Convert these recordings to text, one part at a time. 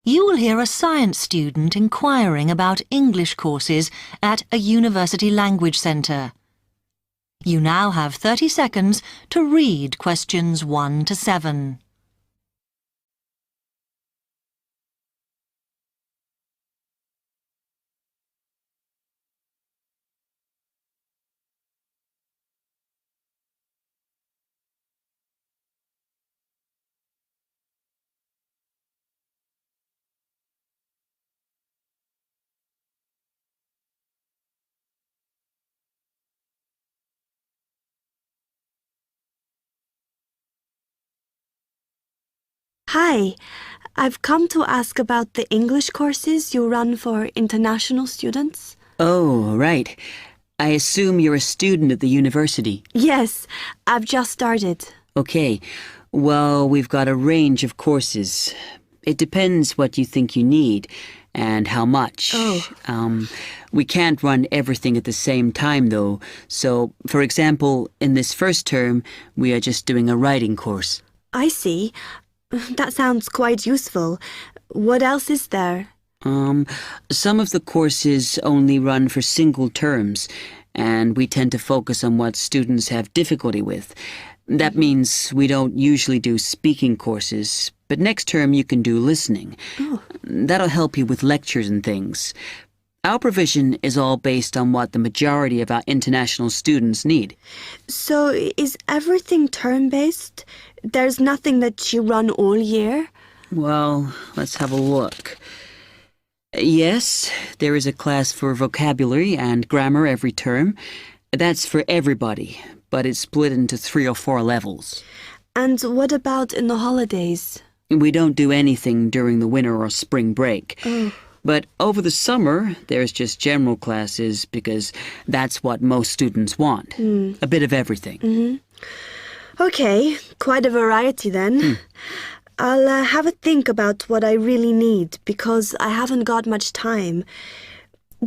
You will hear a science student inquiring about English courses at a university language centre. You now have 30 seconds to read questions 1 to 7. Hi, I've come to ask about the English courses you run for international students. Oh, right. I assume you're a student at the university. Yes, I've just started. Okay. Well, we've got a range of courses. It depends what you think you need and how much. Oh. We can't run everything at the same time, though. So, for example, in this first term, we are just doing a writing course. I see. That sounds quite useful. What else is there? Some of the courses only run for single terms, and we tend to focus on what students have difficulty with. That means we don't usually do speaking courses, but next term you can do listening. Oh. That'll help you with lectures and things. Our provision is all based on what the majority of our international students need. So is everything term-based? There's nothing that you run all year? Well, let's have a look. Yes, there is a class for vocabulary and grammar every term. That's for everybody, but it's split into 3 or 4 levels. And what about in the holidays? We don't do anything during the winter or spring break. Oh. But over the summer, there's just general classes because that's what most students want. A bit of everything. Okay, quite a variety then. I'll have a think about what I really need because I haven't got much time.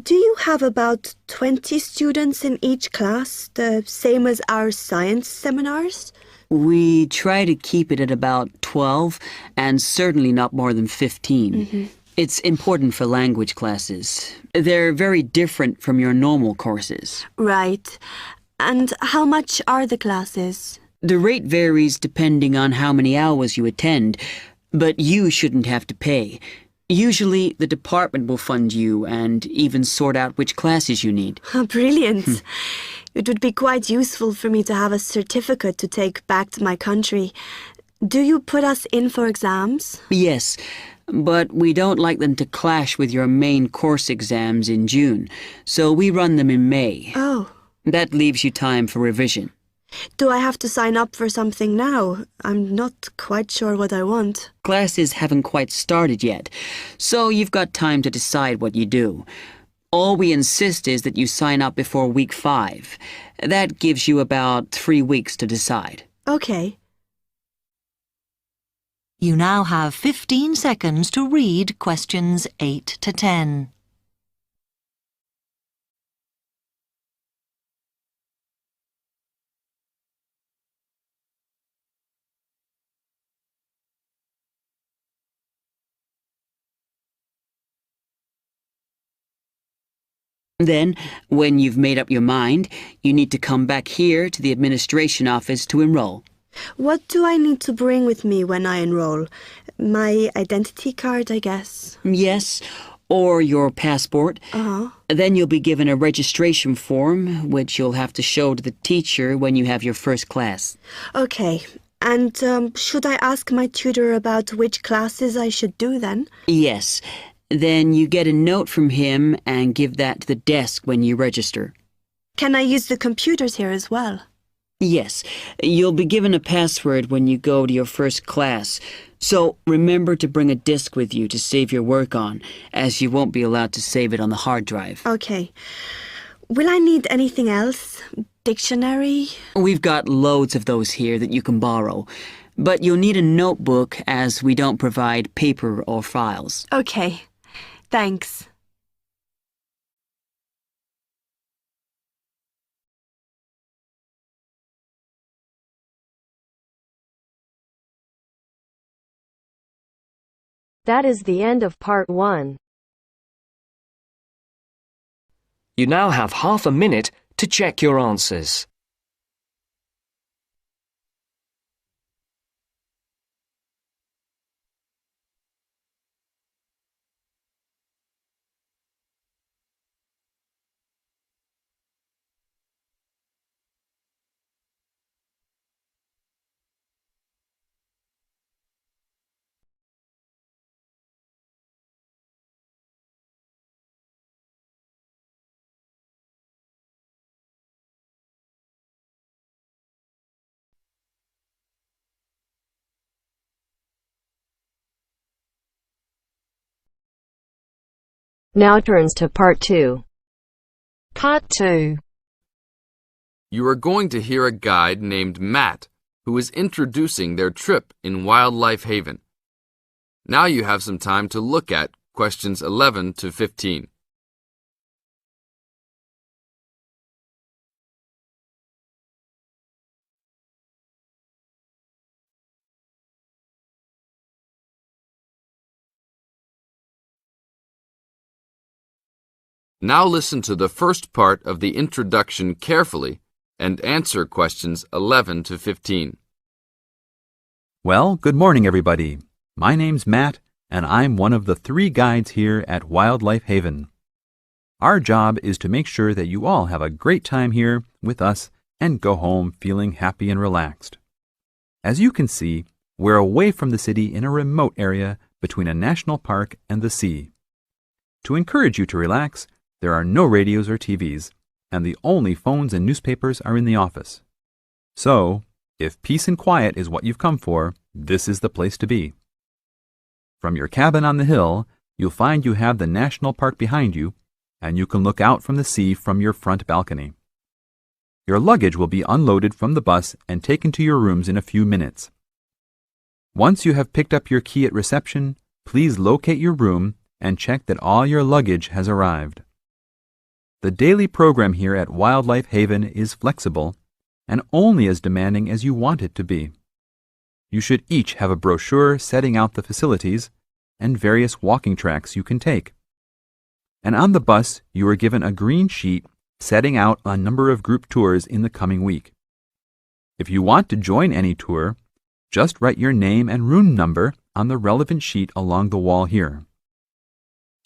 Do you have about 20 students in each class, the same as our science seminars? We try to keep it at about 12 and certainly not more than 15. It's important for language classes. They're very different from your normal courses. Right. And how much are the classes? The rate varies depending on how many hours you attend, but you shouldn't have to pay. Usually, the department will fund you and even sort out which classes you need. Brilliant. It would be quite useful for me to have a certificate to take back to my country. Do you put us in for exams? Yes, but we don't like them to clash with your main course exams in June, so we run them in May. Oh. That leaves you time for revision. Do I have to sign up for something now? I'm not quite sure what I want. Classes haven't quite started yet, so you've got time to decide what you do. All we insist is that you sign up before week 5. That gives you about 3 weeks to decide. Okay. You now have 15 seconds to read questions 8 to 10. Then, when you've made up your mind, you need to come back here to the administration office to enroll. What do I need to bring with me when I enroll? My identity card, I guess. Yes, or your passport. Uh-huh. Then you'll be given a registration form, which you'll have to show to the teacher when you have your first class. Okay. And should I ask my tutor about which classes I should do then? Yes. Then you get a note from him and give that to the desk when you register. Can I use the computers here as well? Yes. You'll be given a password when you go to your first class. So remember to bring a disk with you to save your work on, as you won't be allowed to save it on the hard drive. Okay. Will I need anything else? Dictionary? We've got loads of those here that you can borrow. But you'll need a notebook as we don't provide paper or files. Okay. Thanks. That is the end of part 1. You now have half a minute to check your answers. Now turns to part 2. Part 2. You are going to hear a guide named Matt who is introducing their trip in Wildlife Haven. Now you have some time to look at questions 11 to 15. Now listen to the first part of the introduction carefully and answer questions 11 to 15. Well, good morning, everybody. My name's Matt, and I'm one of the 3 guides here at Wildlife Haven. Our job is to make sure that you all have a great time here with us and go home feeling happy and relaxed. As you can see, we're away from the city in a remote area between a national park and the sea. To encourage you to relax, there are no radios or TVs, and the only phones and newspapers are in the office. So, if peace and quiet is what you've come for, this is the place to be. From your cabin on the hill, you'll find you have the national park behind you, and you can look out from the sea from your front balcony. Your luggage will be unloaded from the bus and taken to your rooms in a few minutes. Once you have picked up your key at reception, please locate your room and check that all your luggage has arrived. The daily program here at Wildlife Haven is flexible and only as demanding as you want it to be. You should each have a brochure setting out the facilities and various walking tracks you can take. And on the bus, you are given a green sheet setting out a number of group tours in the coming week. If you want to join any tour, just write your name and room number on the relevant sheet along the wall here.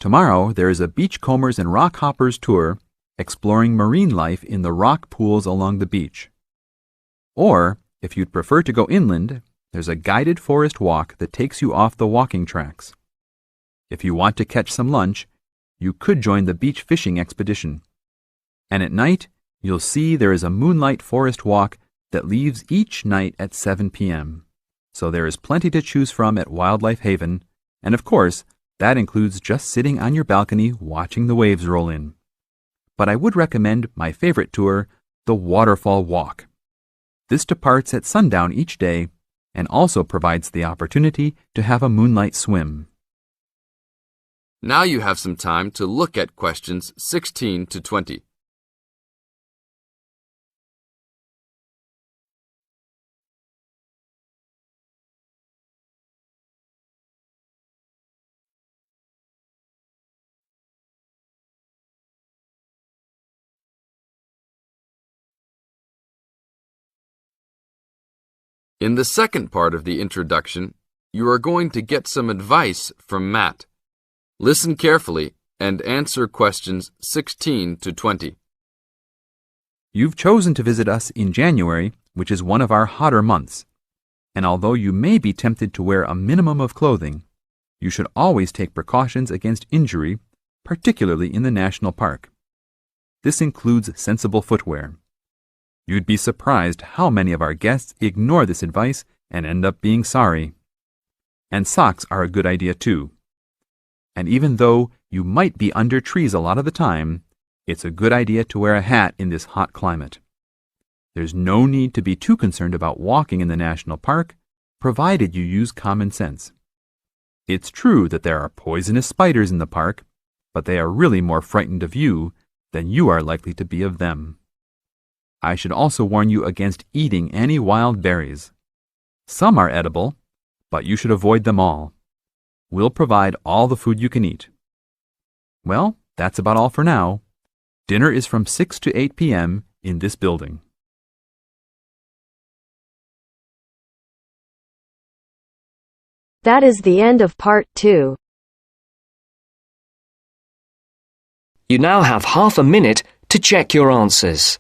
Tomorrow, there is a beachcombers and rock hoppers tour exploring marine life in the rock pools along the beach. Or, if you'd prefer to go inland, there's a guided forest walk that takes you off the walking tracks. If you want to catch some lunch, you could join the beach fishing expedition. And at night, you'll see there is a moonlight forest walk that leaves each night at 7 p.m. So there is plenty to choose from at Wildlife Haven, and of course, that includes just sitting on your balcony watching the waves roll in. But I would recommend my favorite tour, the Waterfall Walk. This departs at sundown each day and also provides the opportunity to have a moonlight swim. Now you have some time to look at questions 16 to 20. In the second part of the introduction, you are going to get some advice from Matt. Listen carefully and answer questions 16 to 20. You've chosen to visit us in January, which is one of our hotter months. And although you may be tempted to wear a minimum of clothing, you should always take precautions against injury, particularly in the national park. This includes sensible footwear. You'd be surprised how many of our guests ignore this advice and end up being sorry. And socks are a good idea too. And even though you might be under trees a lot of the time, it's a good idea to wear a hat in this hot climate. There's no need to be too concerned about walking in the national park, provided you use common sense. It's true that there are poisonous spiders in the park, but they are really more frightened of you than you are likely to be of them. I should also warn you against eating any wild berries. Some are edible, but you should avoid them all. We'll provide all the food you can eat. Well, that's about all for now. Dinner is from 6 to 8 p.m. in this building. That is the end of part 2. You now have half a minute to check your answers.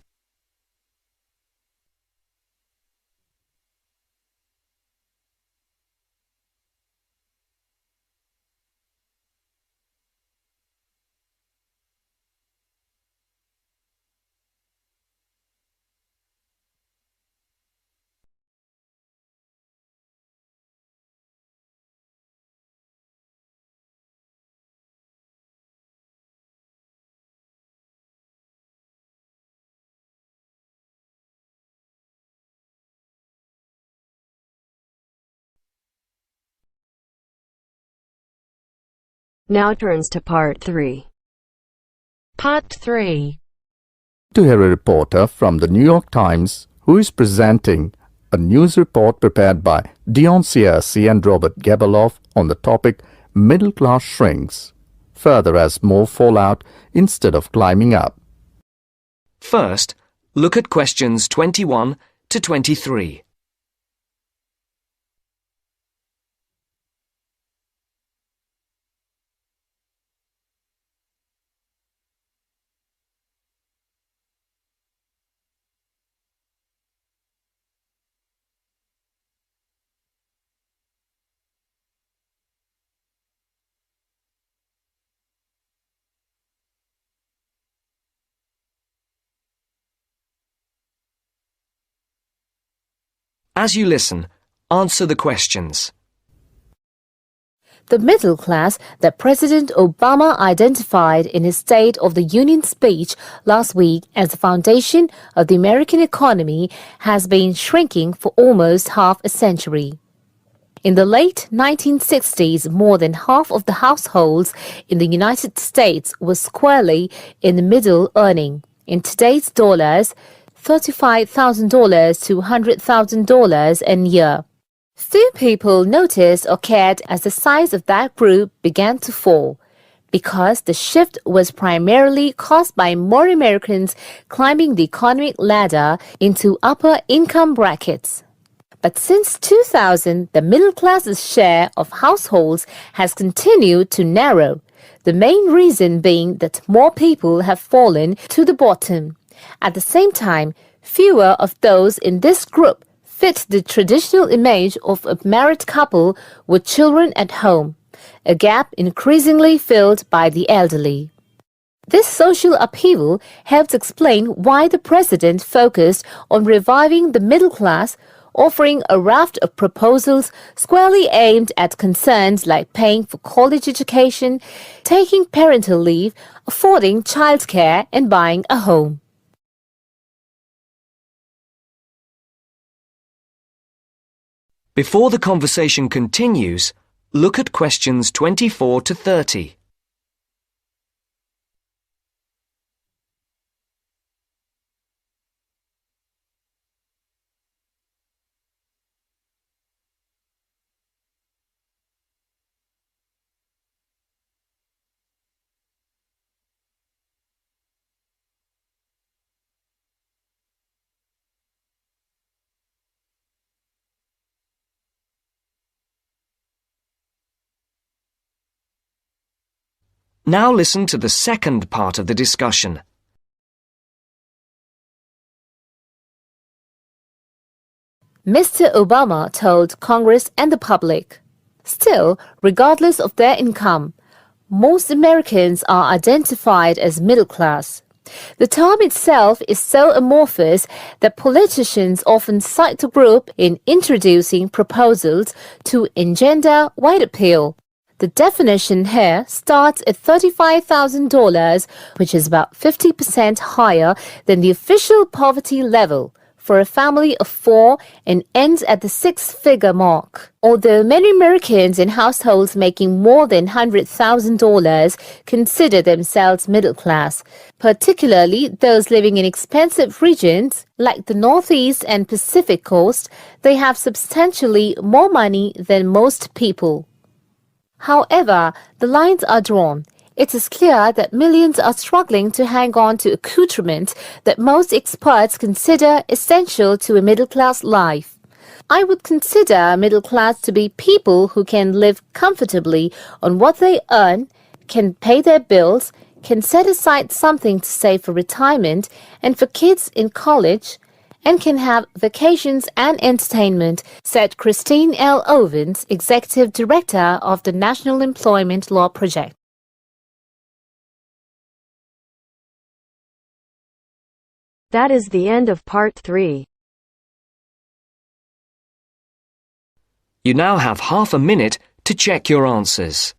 Now turns to part 3. Part 3. To hear a reporter from the New York Times who is presenting a news report prepared by Dion Searcy and Robert Gebeloff on the topic Middle Class Shrinks, further as more fall out instead of climbing up. First, look at questions 21 to 23. As you listen, answer the questions. The middle class that President Obama identified in his State of the Union speech last week as the foundation of the American economy has been shrinking for almost half a century. In the late 1960s, more than half of the households in the United States were squarely in the middle earning, in today's dollars, $35,000 to $100,000 a year. Few people noticed or cared as the size of that group began to fall, because the shift was primarily caused by more Americans climbing the economic ladder into upper income brackets. But since 2000, the middle class's share of households has continued to narrow, the main reason being that more people have fallen to the bottom. At the same time, fewer of those in this group fit the traditional image of a married couple with children at home, a gap increasingly filled by the elderly. This social upheaval helps explain why the president focused on reviving the middle class, offering a raft of proposals squarely aimed at concerns like paying for college education, taking parental leave, affording childcare, and buying a home. Before the conversation continues, look at questions 24 to 30. Now listen to the second part of the discussion. Mr. Obama told Congress and the public, still, regardless of their income, most Americans are identified as middle class. The term itself is so amorphous that politicians often cite the group in introducing proposals to engender wide appeal. The definition here starts at $35,000, which is about 50% higher than the official poverty level for a family of 4 and ends at the 6-figure mark. Although many Americans in households making more than $100,000 consider themselves middle class, particularly those living in expensive regions like the Northeast and Pacific Coast, they have substantially more money than most people. However, the lines are drawn. It is clear that millions are struggling to hang on to accoutrement that most experts consider essential to a middle-class life. I would consider middle class to be people who can live comfortably on what they earn, can pay their bills, can set aside something to save for retirement and for kids in college, and can have vacations and entertainment, said Christine L. Ovens, Executive Director of the National Employment Law Project. That is the end of part 3. You now have half a minute to check your answers.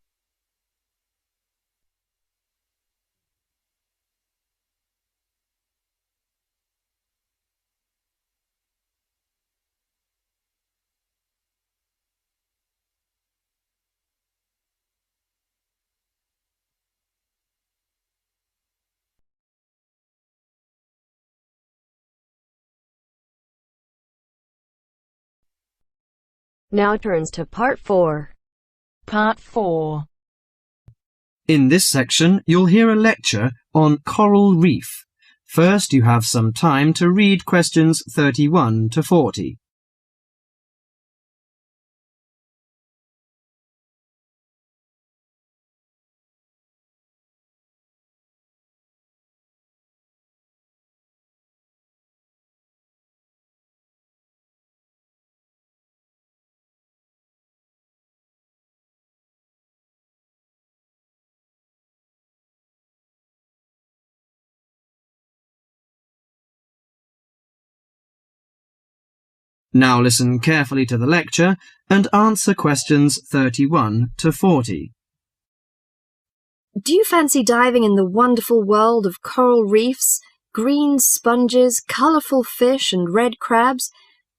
Now turns to part 4. Part 4. In this section, you'll hear a lecture on coral reef. First, you have some time to read questions 31 to 40. Now listen carefully to the lecture and answer questions 31 to 40. Do you fancy diving in the wonderful world of coral reefs, green sponges, colourful fish and red crabs?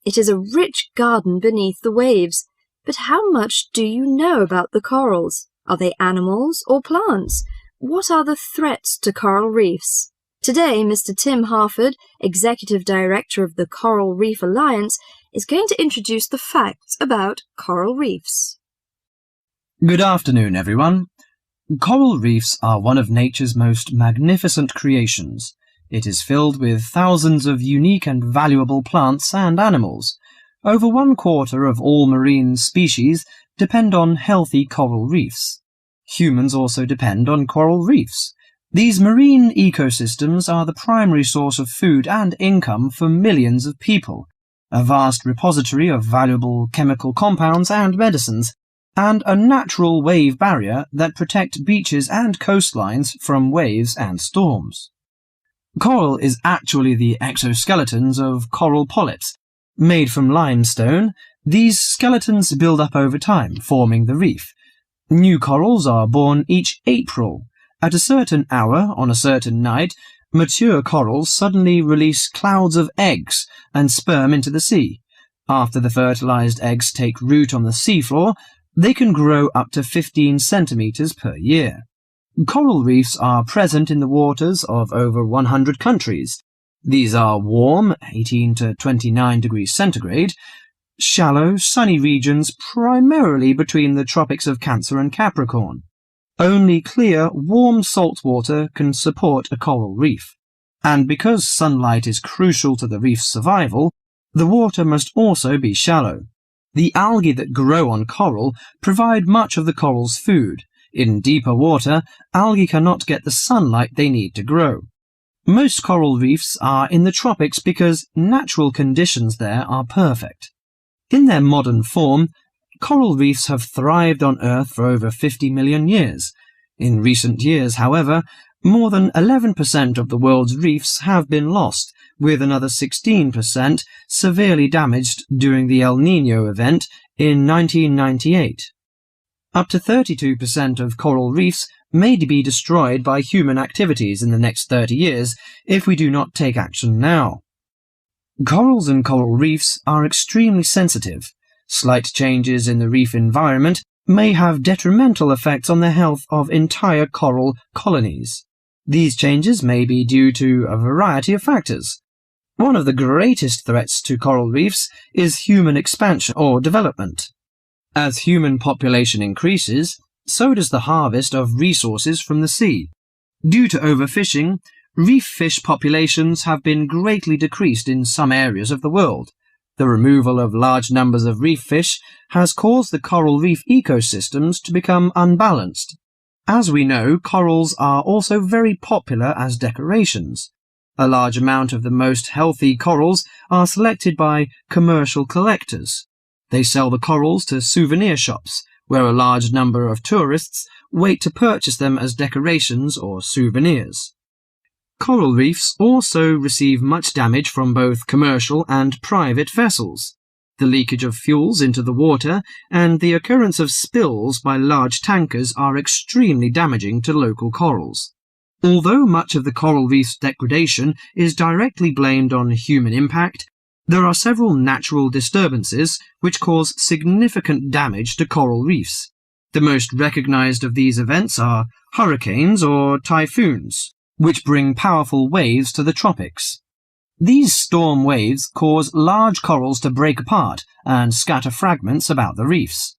It is a rich garden beneath the waves. But how much do you know about the corals? Are they animals or plants? What are the threats to coral reefs? Today, Mr. Tim Harford, Executive Director of the Coral Reef Alliance, is going to introduce the facts about coral reefs. Good afternoon, everyone. Coral reefs are one of nature's most magnificent creations. It is filled with thousands of unique and valuable plants and animals. Over 1/4 of all marine species depend on healthy coral reefs. Humans also depend on coral reefs. These marine ecosystems are the primary source of food and income for millions of people, a vast repository of valuable chemical compounds and medicines, and a natural wave barrier that protect beaches and coastlines from waves and storms. Coral is actually the exoskeletons of coral polyps. Made from limestone, these skeletons build up over time, forming the reef. New corals are born each April. At a certain hour, on a certain night, mature corals suddenly release clouds of eggs and sperm into the sea. After the fertilized eggs take root on the seafloor, they can grow up to 15 centimeters per year. Coral reefs are present in the waters of over 100 countries. These are warm, 18 to 29 degrees centigrade, shallow, sunny regions primarily between the tropics of Cancer and Capricorn. Only clear, warm salt water can support a coral reef. And because sunlight is crucial to the reef's survival, the water must also be shallow. The algae that grow on coral provide much of the coral's food. In deeper water, algae cannot get the sunlight they need to grow. Most coral reefs are in the tropics because natural conditions there are perfect. In their modern form, coral reefs have thrived on Earth for over 50 million years. In recent years, however, more than 11% of the world's reefs have been lost, with another 16% severely damaged during the El Niño event in 1998. Up to 32% of coral reefs may be destroyed by human activities in the next 30 years if we do not take action now. Corals and coral reefs are extremely sensitive. Slight changes in the reef environment may have detrimental effects on the health of entire coral colonies. These changes may be due to a variety of factors. One of the greatest threats to coral reefs is human expansion or development. As human population increases, so does the harvest of resources from the sea. Due to overfishing, reef fish populations have been greatly decreased in some areas of the world. The removal of large numbers of reef fish has caused the coral reef ecosystems to become unbalanced. As we know, corals are also very popular as decorations. A large amount of the most healthy corals are selected by commercial collectors. They sell the corals to souvenir shops, where a large number of tourists wait to purchase them as decorations or souvenirs. Coral reefs also receive much damage from both commercial and private vessels. The leakage of fuels into the water and the occurrence of spills by large tankers are extremely damaging to local corals. Although much of the coral reef's degradation is directly blamed on human impact, there are several natural disturbances which cause significant damage to coral reefs. The most recognized of these events are hurricanes or typhoons, which bring powerful waves to the tropics. These storm waves cause large corals to break apart and scatter fragments about the reefs.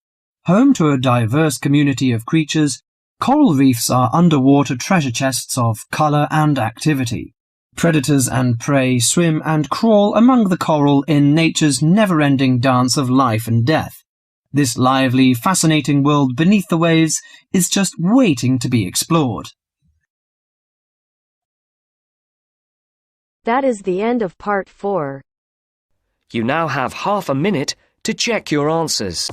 Home to a diverse community of creatures, coral reefs are underwater treasure chests of color and activity. Predators and prey swim and crawl among the coral in nature's never-ending dance of life and death. This lively, fascinating world beneath the waves is just waiting to be explored. That is the end of part 4. You now have half a minute to check your answers.